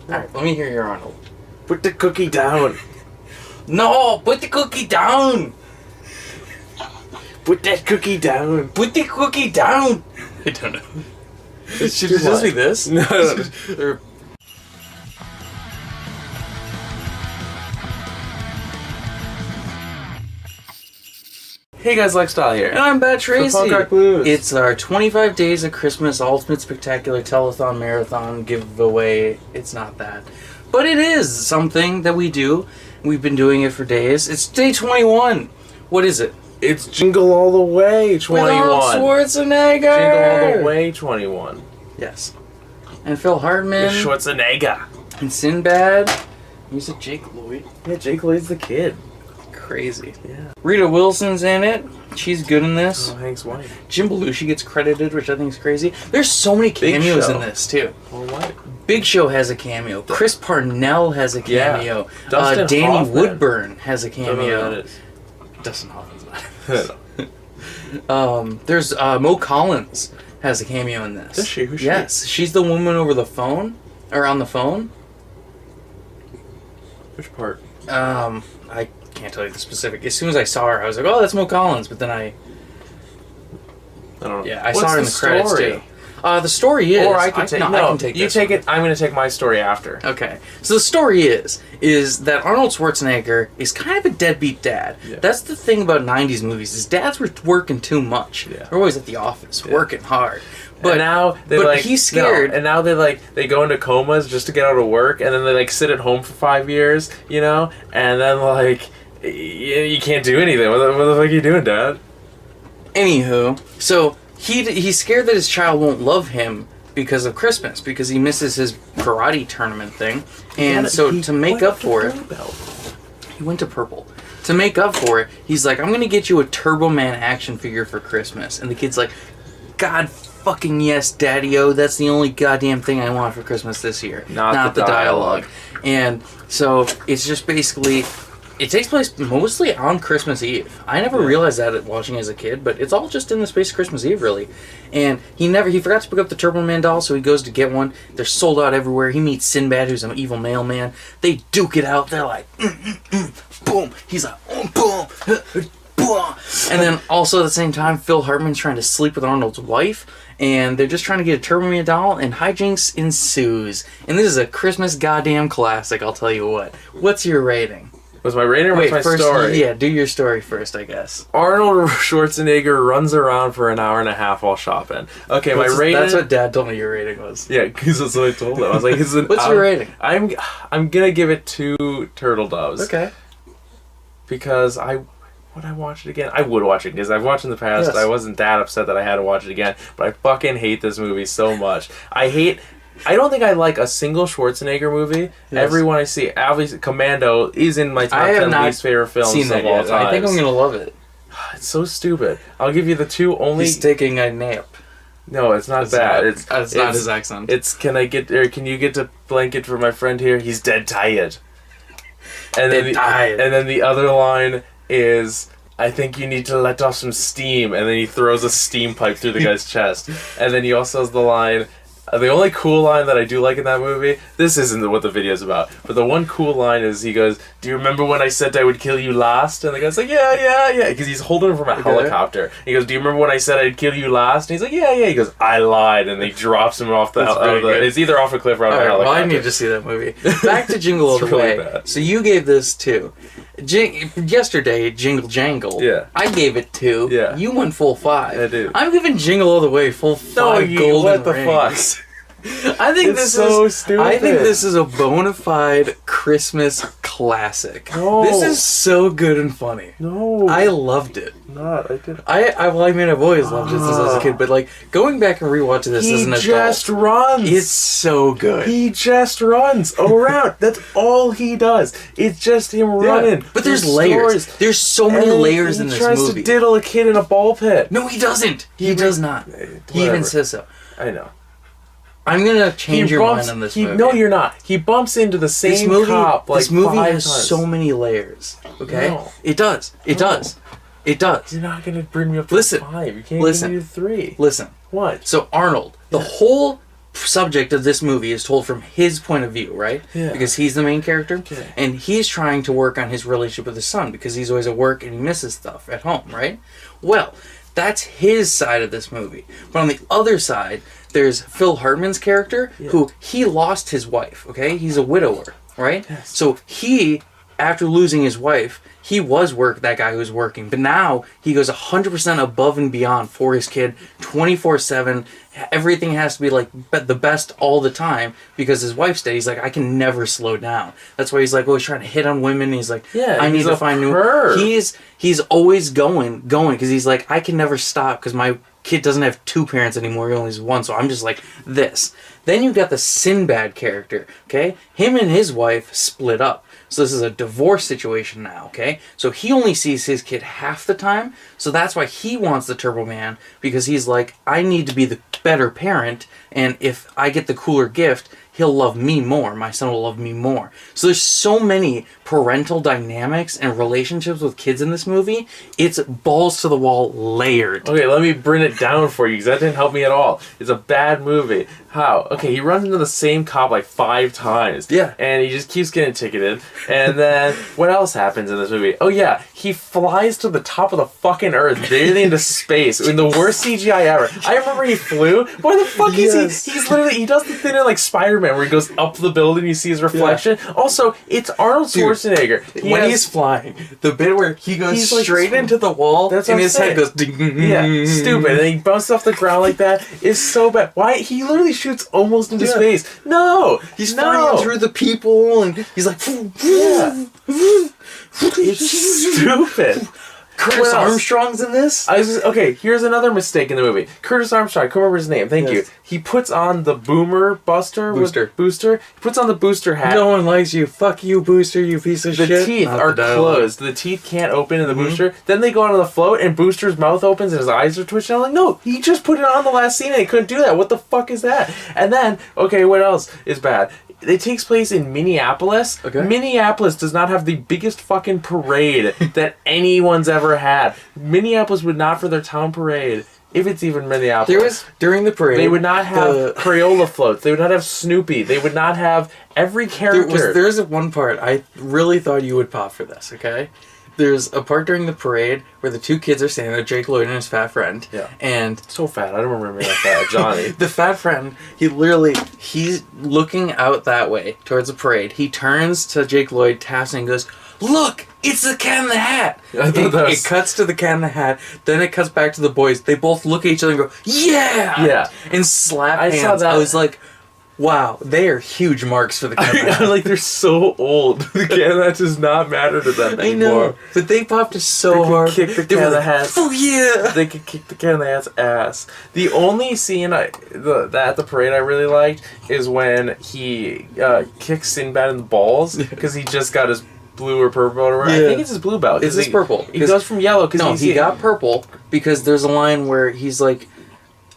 Alright, let me hear your Arnold. Put the cookie down. No! Put the cookie down! Put that cookie down. Put the cookie down! I don't know. Should it just be this? No. Or... Hey guys, Lifestyle here. And I'm Bat Tracy. Punk Rock Blues. It's our 25 Days of Christmas Ultimate Spectacular Telethon Marathon giveaway. It's not that. But it is something that we do. We've been doing it for days. It's day 21. What is it? It's Jingle All the Way 21. With Arnold Schwarzenegger. Jingle All the Way 21. Yes. And Phil Hartman. Schwarzenegger. And Sinbad. Music Jake Lloyd. Yeah, Jake Lloyd's the kid. Crazy. Yeah. Rita Wilson's in it. She's good in this. Oh, Hank's wife. Jim Belushi gets credited, which I think is crazy. There's so many cameos in this, too. Oh, what? Big Show has a cameo. Chris Parnell has a cameo. Yeah. Danny Hoffman. Woodburn has a I don't know cameo. who that is. Dustin Hoffman's not. There's Mo Collins has a cameo in this. Does she? Who's Yes. She's the woman over the phone. Or on the phone. Which part? I can't tell you the specific. As soon as I saw her, I was like, oh, that's Mo Collins. But then I don't know. Yeah, I saw her in the credits too. The story is... Or I can take... I can take you this take one. it. I'm going to take my story after. Okay. So the story is that Arnold Schwarzenegger is kind of a deadbeat dad. Yeah. That's the thing about 90s movies, is dads were working too much. Yeah. They're always at the office, working hard. But now they he's scared. No, and now they go into comas just to get out of work, and then they sit at home for 5 years, and then you can't do anything. What the fuck are you doing, Dad? Anywho, so he's scared that his child won't love him because of Christmas, because he misses his karate tournament thing, and so to make up for it, he went to purple. To make up for it, he's like, I'm gonna get you a Turbo Man action figure for Christmas, and the kid's like, God fucking yes, Daddy-o, that's the only goddamn thing I want for Christmas this year. Not the dialogue. And so it's just basically, it takes place mostly on Christmas Eve. I never realized that watching as a kid, but it's all just in the space of Christmas Eve, really. And he forgot to pick up the Turbo Man doll, so he goes to get one. They're sold out everywhere. He meets Sinbad, who's an evil mailman. They duke it out. They're like, boom. He's like, boom. And then also at the same time, Phil Hartman's trying to sleep with Arnold's wife, and they're just trying to get a Turbo Man doll, and hijinks ensues. And this is a Christmas goddamn classic, I'll tell you what. What's your rating? Was my rating or was my story? Yeah, do your story first, I guess. Arnold Schwarzenegger runs around for an hour and a half while shopping. Okay, my rating... That's what Dad told me your rating was. Yeah, because that's what I told him. I was like, what's your rating? I'm gonna give it 2 turtle doves. Okay. Because would I watch it again? I would watch it because I've watched it in the past. Yes. I wasn't that upset that I had to watch it again, but I fucking hate this movie so much. I don't think I like a single Schwarzenegger movie. Yes. Every one I see, obviously Commando is in my top 10 least favorite films of all time. I think I'm gonna love it. It's so stupid. I'll give you the 2 only. He's taking a nap. No, it's not that. It's not his accent. It's can you get a blanket for my friend here? He's dead tired. And then the other line is, I think you need to let off some steam, and then he throws a steam pipe through the guy's chest. And then he also has the line, the only cool line that I do like in that movie, this isn't what the video's about, but the one cool line is he goes, do you remember when I said I would kill you last? And the guy's like, yeah, because he's holding him from a helicopter. He goes, do you remember when I said I'd kill you last? And he's like, yeah. He goes, I lied, and he drops him off the helicopter. It's either off a cliff or out of a helicopter. Well, I need to see that movie. Back to Jingle All the Way. Bad. So you gave this 2. Yesterday, Jingle Jangle. Yeah. I gave it 2. Yeah. You went full 5. I did. I'm giving Jingle All the Way full 5 golden what the rings. fuck? I think It's so stupid. I think this is a bona fide Christmas classic. No. This is so good and funny. No. I loved it. Not. I did. I've always loved it since I was a kid, but going back and rewatching this as an adult, he just runs. It's so good. He just runs around. That's all he does. It's just him running. But there's layers. There's so many layers in this movie. He tries to diddle a kid in a ball pit. No, he doesn't. He does not. He even says so. I know. I'm gonna change your mind on this movie. No, you're not. He bumps into the same cop This movie has 5 times. so many layers. Okay? No. It does. It does. It does. You're not gonna bring me up to Listen. 5. You can't give me 3. Listen. What? So Arnold, the whole subject of this movie is told from his point of view, right? Yeah. Because he's the main character. Okay. And he's trying to work on his relationship with his son because he's always at work and he misses stuff at home, right? Well, that's his side of this movie. But on the other side, there's Phil Hartman's character who he lost his wife, okay? He's a widower, right? Yes. So he, after losing his wife, he was that guy who was working. But now he goes 100% above and beyond for his kid, 24/7. Everything has to be like the best all the time because his wife's dead. He's like, I can never slow down. That's why he's like, he's trying to hit on women. He's like, I need to find new. He's always going because he's like, I can never stop because my kid doesn't have two parents anymore. He only has one. So I'm just like this. Then you got the Sinbad character. Okay, him and his wife split up. So this is a divorce situation now, okay? So he only sees his kid half the time, so that's why he wants the Turbo Man, because he's like, I need to be the better parent, and if I get the cooler gift, he'll love me more. My son will love me more. So there's so many parental dynamics and relationships with kids in this movie. It's balls to the wall layered. Okay, let me bring it down for you, because that didn't help me at all. It's a bad movie. How? Okay, he runs into the same cop like 5 times. Yeah. And he just keeps getting ticketed. And then, what else happens in this movie? Oh yeah, he flies to the top of the fucking earth, daily into space, in the worst CGI ever. I remember he flew. Why the fuck is he? He's literally, he does the thing in like Spider-Man where he goes up the building, you see his reflection. Yeah. Also, it's Arnold Schwarzenegger. He's flying, the bit where he goes straight into the wall, that's and his head goes ding. Yeah, stupid. And he bounces off the ground like that. It's so bad. Why? He literally shoots almost into space. No! He's flying through the people, and he's like, it's stupid. Curtis Armstrong's in this? Okay, here's another mistake in the movie. Curtis Armstrong, I can't remember his name. Thank you. He puts on the Booster. He puts on the Booster hat. No one likes you. Fuck you, Booster, you piece of shit. The teeth are closed. The teeth can't open in the Booster. Then they go onto the float, and Booster's mouth opens, and his eyes are twitching. I'm like, no, he just put it on the last scene, and he couldn't do that. What the fuck is that? And then, okay, what else is bad? It takes place in Minneapolis. Okay. Minneapolis does not have the biggest fucking parade that anyone's ever had. Minneapolis would not for their town parade, if it's even Minneapolis. During the parade, they would not have Crayola floats. They would not have Snoopy. They would not have every character. There's one part I really thought you would pop for this, okay? There's a part during the parade where the 2 kids are standing there, Jake Lloyd and his fat friend. Yeah. And so fat. I don't remember that fat. Johnny. The fat friend, he's looking out that way towards the parade. He turns to Jake Lloyd, taps and goes, look, it's the Cat in the Hat. It cuts to the Cat in the Hat. Then it cuts back to the boys. They both look at each other and go, yeah! Yeah. And slap hands. Saw that. I was like, wow, they are huge marks for the Cat in the Hat. Like, they're so old. The Cat in the Hat does not matter to them anymore. I know, but they popped it so hard. Kick the Cat in the Hat. Oh, yeah! They could kick the Cat in the Hat's ass. The only scene at the parade I really liked is when he kicks Sinbad in the balls, because he just got his blue or purple or whatever. I think it's his blue belt. It's his purple. He goes from yellow because he got purple because there's a line where he's like,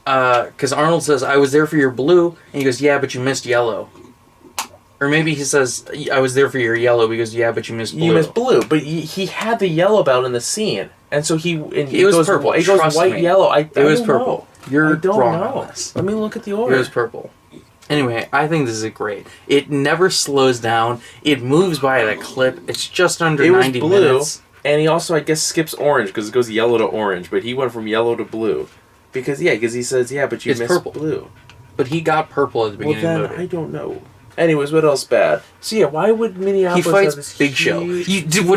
because Arnold says, I was there for your blue, and he goes, yeah, but you missed yellow. Or maybe he says, I was there for your yellow, because yeah, but you missed blue. You missed blue, but he had the yellow belt in the scene, and so it was purple. It goes white, yellow. It was purple. You're wrong on this. Let me look at the order. It was purple. Anyway, I think this is great. It never slows down. It moves by at a clip. It's just under 90 minutes. And he also, I guess, skips orange because it goes yellow to orange, but he went from yellow to blue. Because he says, yeah, but you missed purple. Blue. But he got purple at the beginning of the movie. I don't know. Anyways, what else bad? So yeah, why would Minneapolis have this this Big Show? What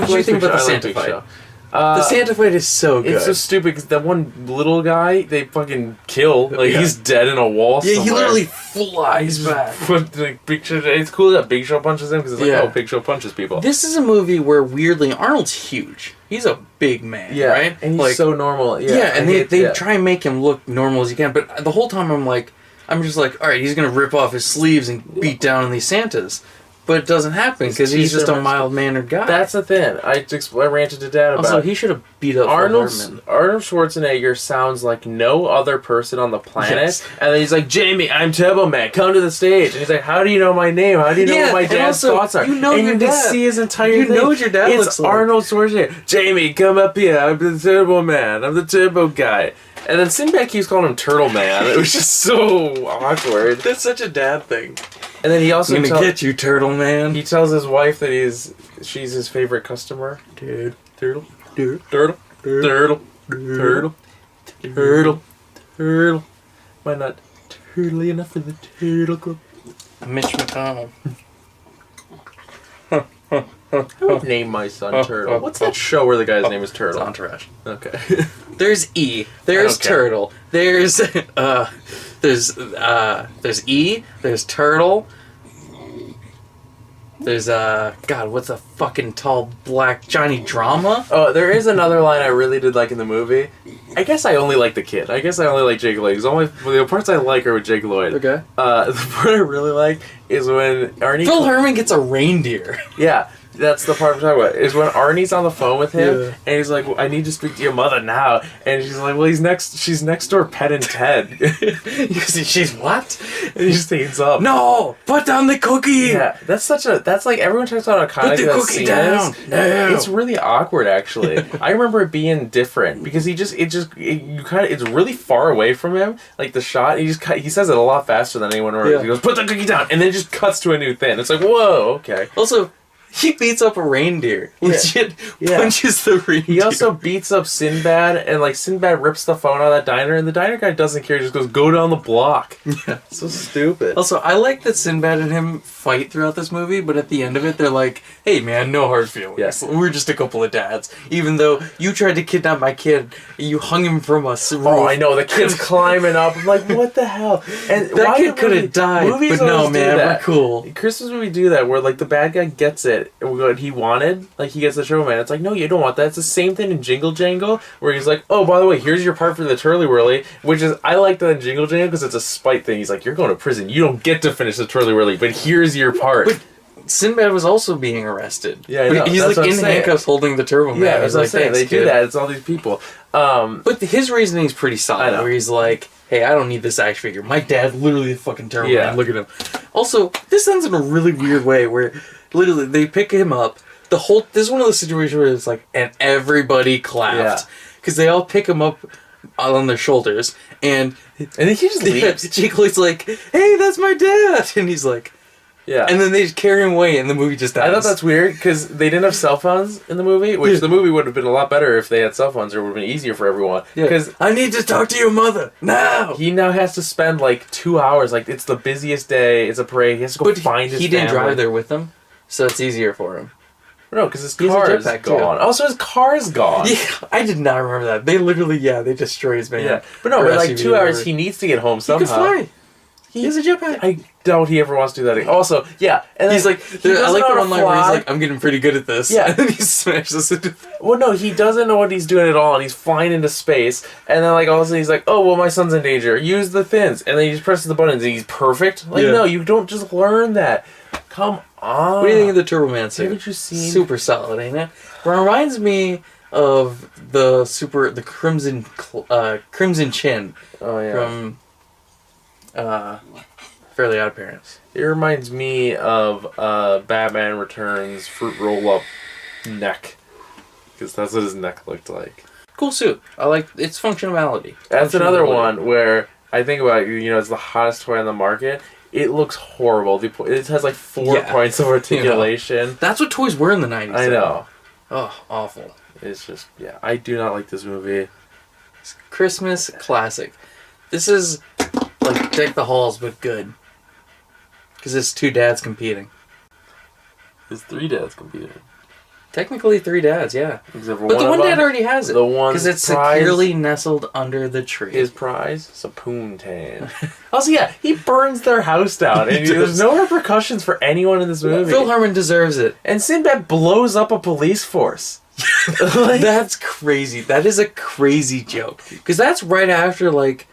did you think about the Santa fight? The Santa fight is so good. It's so stupid because that one little guy they fucking kill. Like he's dead in a wall. Yeah, he literally flies back. Big Show. It's cool that Big Show punches him because it's like, Big Show punches people. This is a movie where weirdly Arnold's huge. He's a big man, right? And he's so normal. Yeah, and they try and make him look normal as he can. But the whole time I'm just like, all right, he's gonna rip off his sleeves and beat down on these Santas. But it doesn't happen because he's just a mild-mannered guy. That's the thing. I ranted to Dad about. Also, he should have beat up Arnold Schwarzenegger sounds like no other person on the planet. Yes. And then he's like, Jamie, I'm Turbo Man. Come to the stage. And he's like, how do you know my name? How do you know what my dad's thoughts are? You know and your you dad. can see his entire thing. You know what your dad looks like. It's Arnold Schwarzenegger. Jamie, come up here. I'm the Turbo Man. I'm the Turbo guy. And then Sinbad keeps calling him Turtle Man. It was just so awkward. That's such a dad thing. And then he also I'm gonna get you, Turtle Man. He tells his wife that she's his favorite customer. Dude, turtle, turtle. Why not turtly enough for the Turtle Club? Mitch McConnell. I would name my son Turtle. What's that show where the guy's name is Turtle? It's Entourage. Okay. There's E. There's Turtle. There's E. There's Turtle. There's God, what's a fucking tall black Johnny Drama? Oh, there is another line I really did like in the movie. I guess I only like the kid. I guess I only like Jake Lloyd. The parts I like are with Jake Lloyd. Okay. The part I really like is when Arnie... Phil Hartman gets a reindeer. Yeah. That's the part I'm talking about. Is when Arnie's on the phone with him, and he's like, well, "I need to speak to your mother now," and she's like, "Well, she's next door, petting Ted." She's what? And he stands up. No, put down the cookie. Yeah, that's like everyone talks about how iconic that scene down. is. No. It's really awkward, actually. I remember it being different because it's really far away from him, like the shot. He says it a lot faster than anyone else. He goes, "Put the cookie down," and then it just cuts to a new thing. It's like, whoa, okay. Also, he beats up a reindeer. Legit punches the reindeer. He also beats up Sinbad, and like Sinbad rips the phone out of that diner, and the diner guy doesn't care. He just goes, "Go down the block." Yeah, so stupid. Also, I like that Sinbad and him fight throughout this movie, but at the end of it, they're like, "Hey, man, no hard feelings. Yes. We're just a couple of dads. Even though you tried to kidnap my kid, you hung him from us." Oh, I know. The kid's climbing up. I'm like, what the hell? And that kid could have died. But no, man, we're cool. Christmas movie do that where like the bad guy gets it, and what he wanted, like he gets the showman. It's like, no, you don't want that. It's the same thing in Jingle Jangle, where he's like, oh, by the way, here's your part for the Turly Whirly, which is, I like that in Jingle Jangle because it's a spite thing. He's like, you're going to prison. You don't get to finish the Turly Whirly, but here's your part. But Sinbad was also being arrested. Yeah, I know. He's That's like in handcuffs holding the Turbo Man. Yeah, that's what I'm like, saying. They do that. It's all these people. But his reasoning's pretty solid, where he's like, hey, I don't need this action figure. My dad's literally the fucking Turbo Man. Look at him. Also, this ends in a really weird way, where literally they pick him up. This is one of those situations where it's like, and everybody clapped. Because they all pick him up on their shoulders, and then he just leaves. Jake Lloyd's like, hey, that's my dad! And he's like, yeah. And then they just carry him away, and the movie just ends. I thought that's weird, because they didn't have cell phones in the movie, which the movie would have been a lot better if they had cell phones, or it would have been easier for everyone. Because I need to talk to your mother, now! He now has to spend, like, 2 hours, like, it's the busiest day, it's a parade, he has to go find his family. He didn't drive there with them, so it's easier for him. No, because his car is gone. Also, his car's gone. Yeah, I did not remember that. They literally, they destroy his van. Yeah. But no, but like 2 hours, he needs to get home somehow. He can fly. He has a jetpack. I doubt he ever wants to do that again. Also, yeah. And he's like, I like the one line where he's like, I'm getting pretty good at this. Yeah. And then he smashes it. Well, no, he doesn't know what he's doing at all, and he's flying into space. And then, like, all of a sudden, he's like, oh, well, my son's in danger. Use the fins. And then he just presses the buttons, and he's perfect. Like, no, you don't just learn that. Come on. What do you think of the Turbo Man suit? Haven't you seen? Super solid, ain't it? It reminds me of the Crimson Chin. Oh, yeah. From Fairly Odd Parents. It reminds me of Batman Returns fruit roll-up neck. Because that's what his neck looked like. Cool suit. I like its functionality. That's another one where I think about, it's the hottest toy on the market. It looks horrible. It has like 4 points of articulation. That's what toys were in the 90s. I know. Oh, awful. It's just, I do not like this movie. It's Christmas classic. This is like Deck the Halls, but good. Because it's 2 dads competing. It's 3 dads competing. Technically 3 dads, yeah. Except for but the one dad already has it. The one because it's securely nestled under the tree. His prize? It's a poontang. Also, he burns their house down. And there's no repercussions for anyone in this movie. Phil Hartman deserves it. And Sinbad blows up a police force. That's crazy. That is a crazy joke. Because that's right after, like...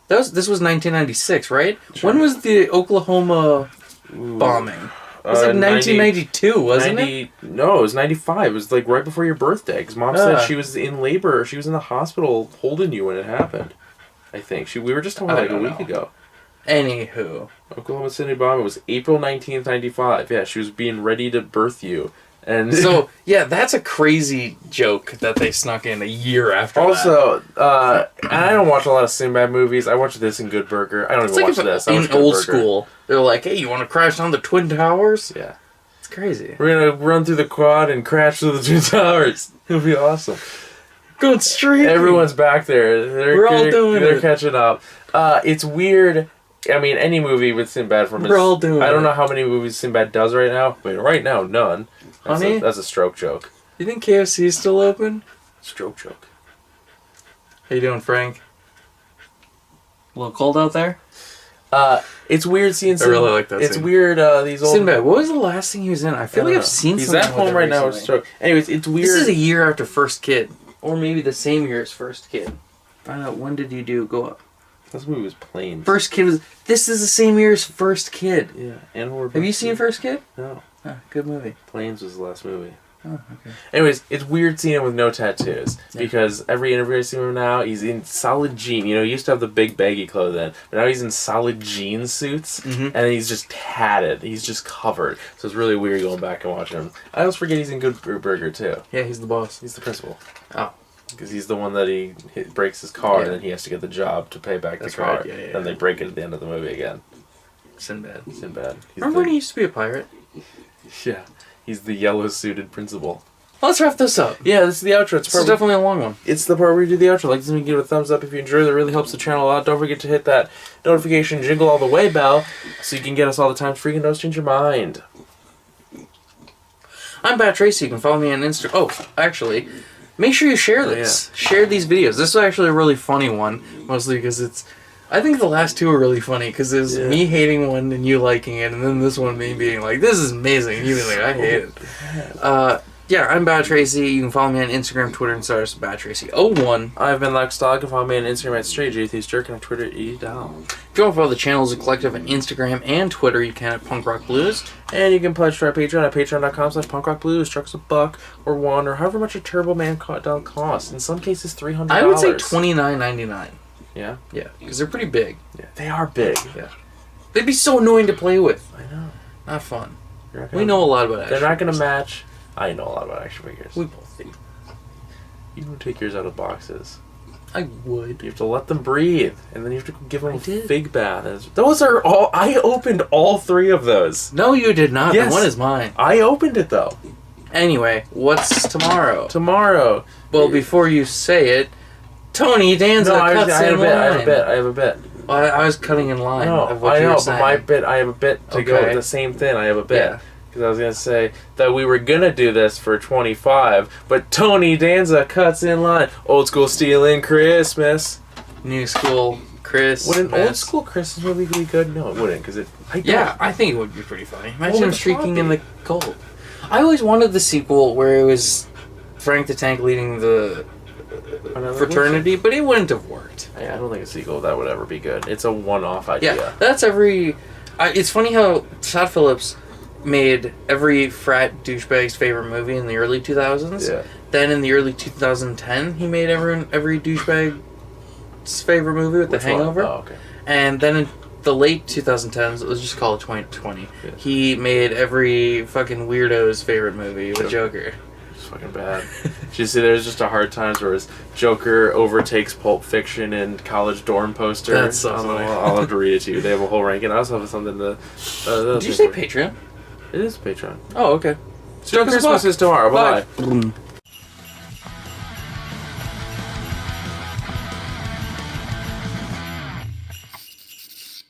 This was 1996, right? Sure. When was the Oklahoma bombing? It was like 1992, wasn't it? No, it was 95. It was like right before your birthday. Because Mom said she was in labor. She was in the hospital holding you when it happened. I think. We were just talking like a week ago. Anywho. Oklahoma City bombing was April 19th, 95. Yeah, she was being ready to birth you. And so, yeah, that's a crazy joke that they snuck in a year after also, and I don't watch a lot of Sinbad movies. I watch this in Good Burger. I don't even watch this. In old school, they're like, hey, you want to crash on the Twin Towers? Yeah. It's crazy. We're going to run through the quad and crash through the Twin Towers. It'll be awesome. Going straight. Everyone's back there. We're all doing it. They're catching up. It's weird. I mean, any movie with Sinbad from We're all doing it. I don't know how many movies Sinbad does right now. I mean, right now, none. Honey? That's a stroke joke. You think KFC is still open? Stroke joke. How you doing, Frank? A little cold out there? It's weird seeing Sinbad. I really like that It's scene. weird, these old... Sinbad, what was the last thing he was in? I feel like I've seen He's something at home with right him now with recently. stroke. Anyways, it's weird. This is a year after First Kid. Or maybe the same year as First Kid. Find out, when did you do Go Up? This movie was Planes. First Kid was... This is the same year as First Kid. Yeah. And Have you seen First Kid? No. Oh, good movie. Planes was the last movie. Oh, okay. Anyways, it's weird seeing him with no tattoos. Yeah. Because every interview I see him now, he's in solid jean. You know, he used to have the big baggy clothes then. But now he's in solid jean suits. Mm-hmm. And he's just tatted. He's just covered. So it's really weird going back and watching him. I always forget he's in Good Burger, too. Yeah, he's the boss. He's the principal. Oh. Because he's the one that breaks his car Yeah. and then he has to get the job to pay back That's the car. right, yeah, yeah, Then they break it at the end of the movie again. Sinbad. Sinbad. Remember when he used to be a pirate? Yeah. He's the yellow-suited principal. Let's wrap this up. Yeah, this is the outro. It's definitely a long one. It's the part where we do the outro. Like, give it a thumbs up if you enjoyed it. It really helps the channel a lot. Don't forget to hit that notification Jingle All the Way bell so you can get us all the time. Freaking Don't Change Your Mind. I'm Bat Tracy. You can follow me on Instagram. Oh, actually, make sure you share this. Yeah. Share these videos. This is actually a really funny one, mostly because it's... I think the last two are really funny because there's me hating one and you liking it, and then this one me being like, this is amazing, and you being like, I hate it. Yeah, I'm Bat Tracy. You can follow me on Instagram, Twitter, and Stars, BatTracy01. I've been Lex Dog. You can follow me on Instagram at StraightJTheistJerk and on Twitter @EDown. If you want to follow the channels of Collective on Instagram and Twitter, you can at Punk Rock Blues. And you can pledge to our Patreon at patreon.com/punkrockblues. Trucks $1 or $1 or however much a Turbo Man doll costs. In some cases, $300. I would say $29.99. Yeah? Yeah, because they're pretty big. Yeah. They are big. Yeah. They'd be so annoying to play with. I know. Not fun. You're not We know a lot about action They're not going to figures. match. I know a lot about action figures. We both do. You don't take yours out of boxes. I would. You have to let them breathe, and then you have to give them I a did. fig bath. Those are all... I opened all three of those. No, you did not. Yes. The one is mine. I opened it, though. Anyway, what's tomorrow? Tomorrow. Well, before you say it, Tony Danza cuts in line. I have a bit. Well, I was cutting in line. No, of what I you know, were but saying. my bit, I have a bit to go Okay. with the same thing. I have a bit. Yeah. Because I was going to say that we were going to do this for 25, but Tony Danza cuts in line. Old school stealing Christmas. New school Christmas. Would an old school Christmas movie be good? No, it wouldn't, because it... Yeah, I think it would be pretty funny. Imagine What him would streaking it in the cold. I always wanted the sequel where it was Frank the Tank leading the fraternity, but it wouldn't have worked. Yeah, I don't think a sequel of that would ever be good. It's a one-off idea. Yeah, that's every... it's funny how Todd Phillips made every frat douchebag's favorite movie in the early 2000s. Yeah. Then in the early 2010, he made every douchebag's favorite movie with Which The Hangover. one? Oh, okay. And then in the late 2010s, let's just call it 2020, Yeah. he made every fucking weirdo's favorite movie with Joker. It's fucking bad. Did you see there's just a hard times where his Joker overtakes Pulp Fiction and college dorm poster? That's so funny. I'll have to read it to you. They have a whole ranking. I also have something to... Did you say Patreon? It is Patreon. Oh, okay. So Christmas is tomorrow. Bye. Bye.